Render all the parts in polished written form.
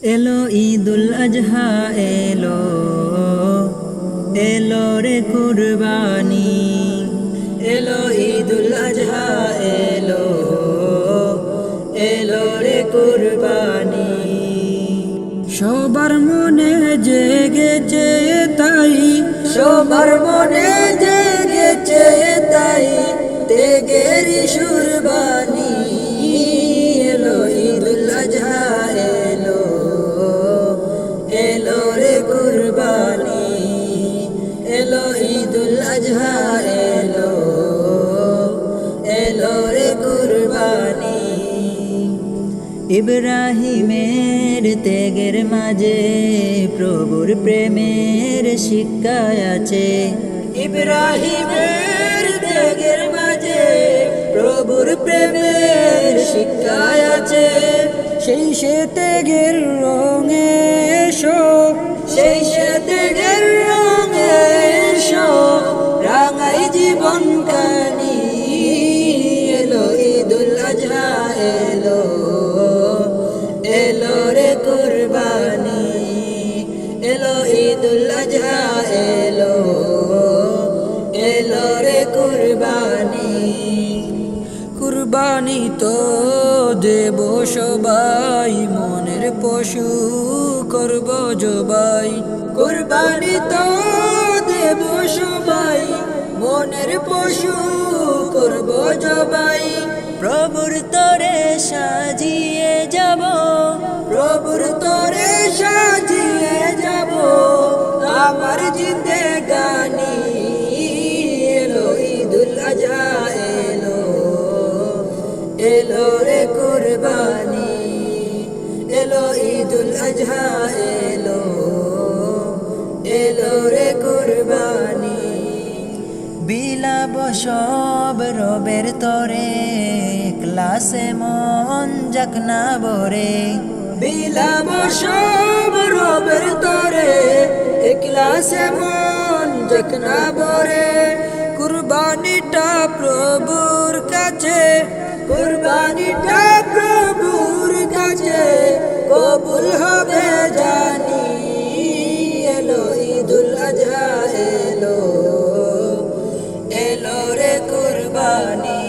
এলো ঈদুল আজহা এলো, এলো রে কুরবানি। এলো ঈদুল আজহা এলো, এলো রে কুরবানি। সবার মনে জেগেছে তাই, সবার মনে জেগেছে তাই, তেগেরি সুরবানি। এলো ঈদুল আজহা এলো, এলো রে কুরবানি। এলো ঈদুল আজহা এলো, এলো রে কুরবানি। ইব্রাহিমের ত্যাগের মাঝে প্রভুর প্রেমের শিক্ষা আছে। ইব্রাহিমের ত্যাগের মাঝে প্রভুর প্রেমের শিক্ষা আছে। সেই সে ত্যাগের রঙে এসো, সেই সে ত্যাগের রঙে এসো, রাঙাই জীবন কানি। এলো ঈদুল আজহা এলো, এলো রে কুরবানি। এলো ঈদুল আজহা এলো, এলো রে কুরবানি। কুরবানি তো দেব সবাই, মনের পশু করব জবাই। কুরবানি তো দেব সবাই, মনের পশু করব জবাই। প্রভুর তরে সাজিয়ে যাব, প্রভুর তরে সাজিয়ে যাব আমার জিন্দেগানি। এলো ঈদুল আজহা এলো, এলো রে কুরবানি। এলো ঈদুল আজহা এলো, এলো রে কুরবানি। বিলাব সব রবের তরে, ক্লাসে মন যাক না ভরে। বিলাব সব রবের তরে, ক্লাসে মন যাক না ভরে। কুরবানিটা প্রভুর কাছে, কুরবানিটা প্রভুর কাছে কবুল হবে জানি। এলো ঈদুল আজহা এলো, এলো রে কুরবানি।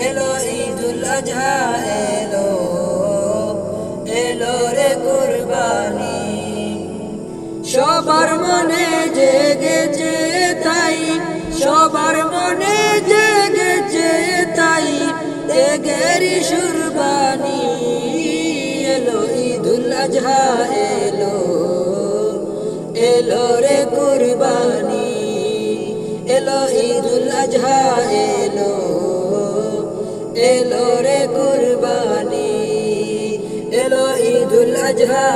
এলো ঈদুল আজহা এলো, এলো রে কুরবানি। সবার মনে জেগেছে তাই, সবার মনে জেগেছে তাই, তেগেরি সুরবানি। এলো ঈদুল আজহা এলো, এলো রে কুরবানি। এলো ঈদুল আজহা এলো, এলো রে কুরবানি। এলো ঈদুল আজহা